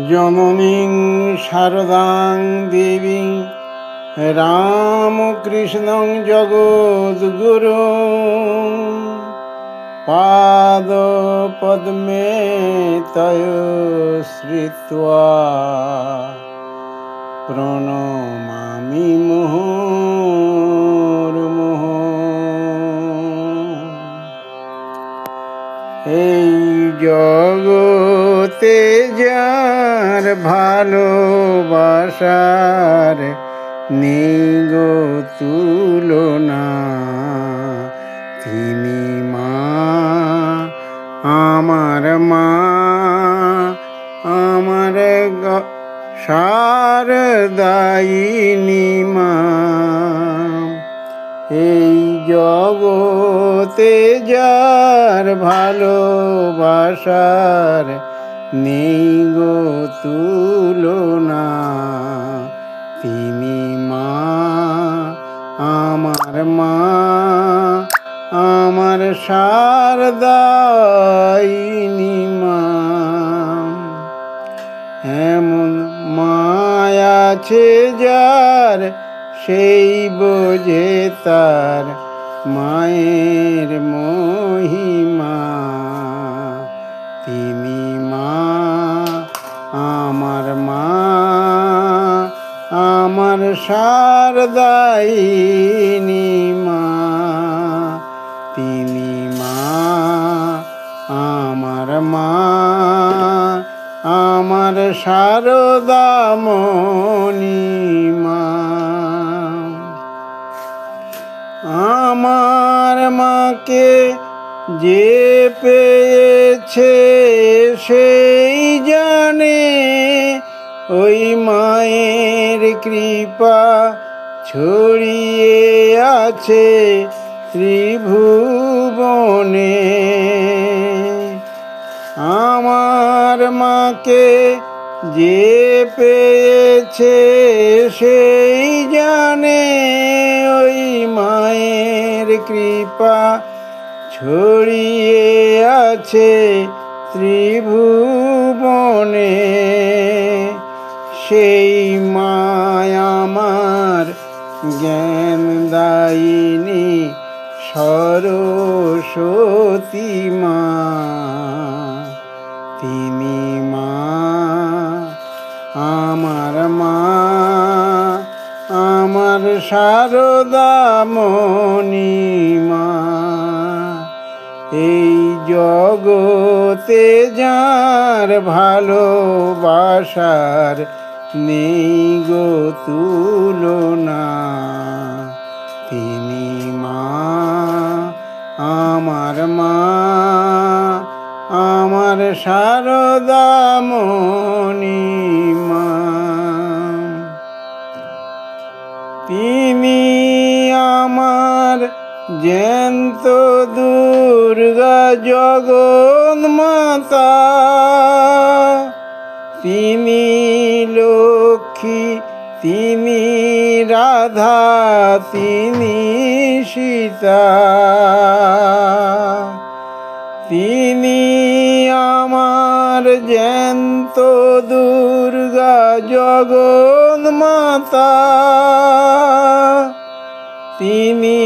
জননীং শারদাং দেবীং রামকৃষ্ণং জগদ্গুরুং পাদপদ্মে তয় শ্রিত্বা প্রণমামি মুহুর্মুহুঃ। এই জগতে যার ভালোবাসার নেই গো তুলনা, তিনি মা, আমার মা, আমার শারদায়িনী মা। এই জগতে যার ভালোবাসার নেই গো তুলনা, তিনি মা, আমার মা, আমার শারদায়িনী মা। এমন মায়া আছে যার, সেই বোঝে তার মায়ের মহিমা। তিনি মা, আমার মা, আমার শারদায়িনী মা। তিনি মা, আমার মা, আমার শারদামণি মা। আমার মাকে যে পেয়েছে সেই জানে, ওই মায়ের কৃপা ছড়িয়ে আছে ত্রিভুবনে। আমার মাকে যে পেয়েছে সেই জানে, ওই মায়ের কৃপা ছড়িয়ে আছে ত্রিভুবনে। সেই মায় আমার জ্ঞান দায়িনী সরস্বতী মা। তিনি মা, আমার মা, আমার শারদামণি মা। এই জগতে যার ভালোবাসার নেই গো তুলনা, তিনি মা, আমার মা, আমার শারদামণি মা। তিনি আমার জ্যান্ত দুর্গা জগন্মাতা, তিনি লক্ষ্মী, তিনি রাধা, তিনি সীতা। তিনি আমার জ্যান্ত দুর্গা জগন্মাতা, তিনি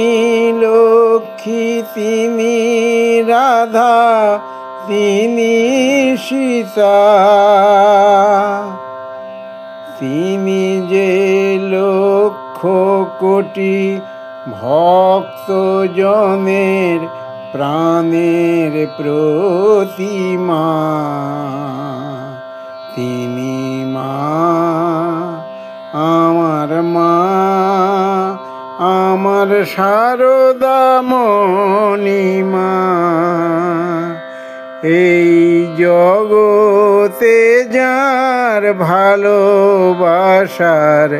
লক্ষ্মী, তিনি রাধা, তিনি সীতা। তিনি যে লক্ষ কোটি ভক্তজনের প্রাণের প্রতিমা। তিনি মা, আমার মা, আমার শারদামণি মা। এই জগতে যার ভালোবাসার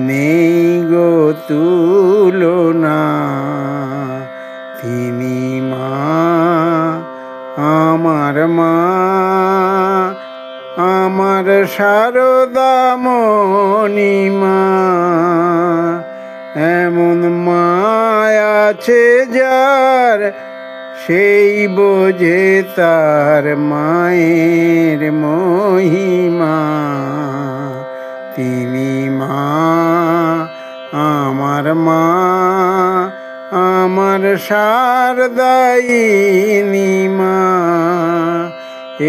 নেই গো তুলনা, তিনি মা, আমার মা, আমার শারদামণি মা। এমন মায়া আছে যার, সেই বোঝে তার মায়ের মহিমা। তিনি মা, আমার মা, আমার শারদায়িনী মা।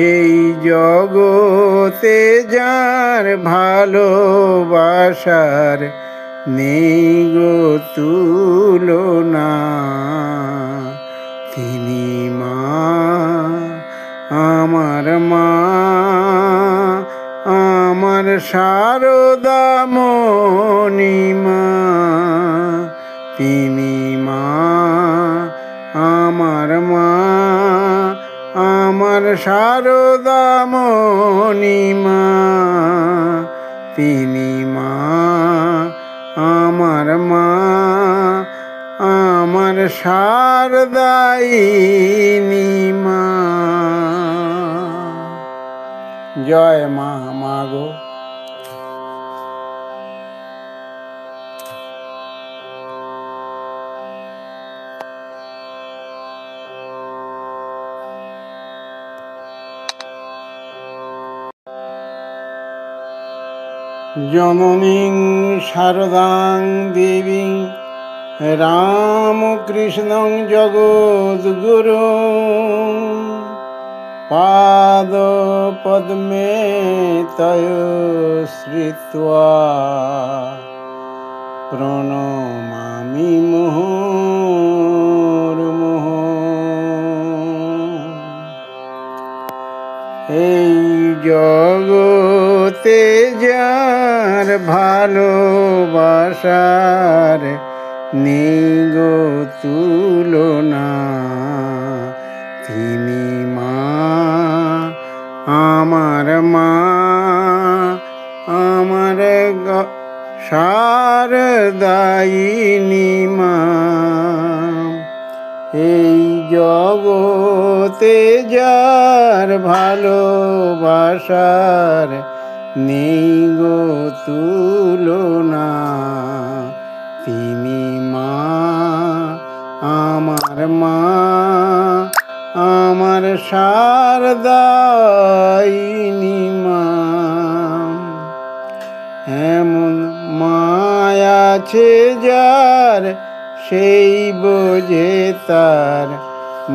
এই জগতে যার ভালোবাসার নেই গো তুলনা। তিনি মা, আমার মা, আমার শারদামণি মা। তিনি মা, আমার মা, আমার শারদামণি মা। তিনি মা, আমার মা, আমার শারদায়িনী মা। জয় মা, মা গো। জননীং শারদাং দেবীং রামকৃষ্ণং জগদ্গুরুং পাদপদ্মে তয় শ্রিত্বা প্রণমামি মুহুর্মুহুঃ। এই জগতে যার ভালোবাসার নেই গো তুলনা। তিনি মা, আমার মা, আমার শারদায়িনী মা। এই জগতে যার ভালোবাসার নেই গো তুলনা। তিনি মা, আমার মা, আমার শারদায়িনী মা। এমন মায়া আছে যার, সেই বোঝে তার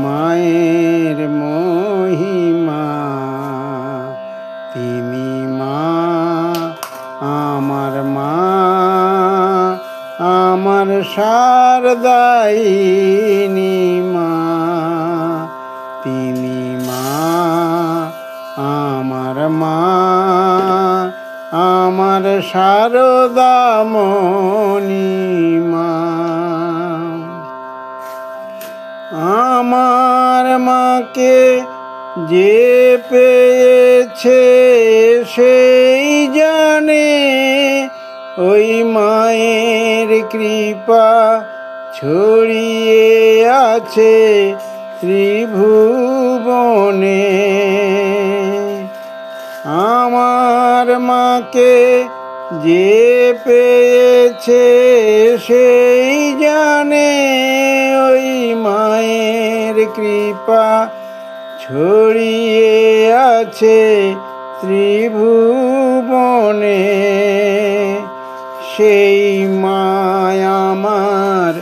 মায়ের মহিমা। তিনি মা, আমার মা, আমার শারদায়িনী মা। তিনি মা, আমার মা, আমার শারদামণি মা। আমার মাকে যে পেয়েছে সেই জানে, ওই মায়ের কৃপা ছড়িয়ে আছে ত্রিভুবনে। আমার মাকে যে পেয়েছে সেই জানে, ওই মায়ের কৃপা ছড়িয়ে আছে ত্রিভুবনে। সেই মায় আমার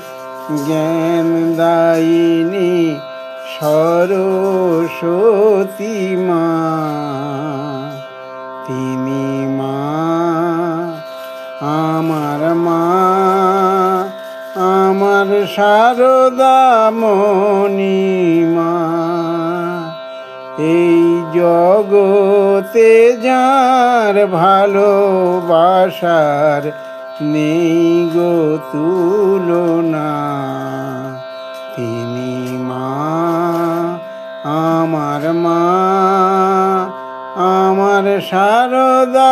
জ্ঞান দায়িনী সরস্বতী মা। তিনি মা, আমার মা, আমার শারদামণি মা। এই জগতে যার ভালোবাসার নেই গো তুলনা। তিনি মা, আমার মা, আমার শারদামণি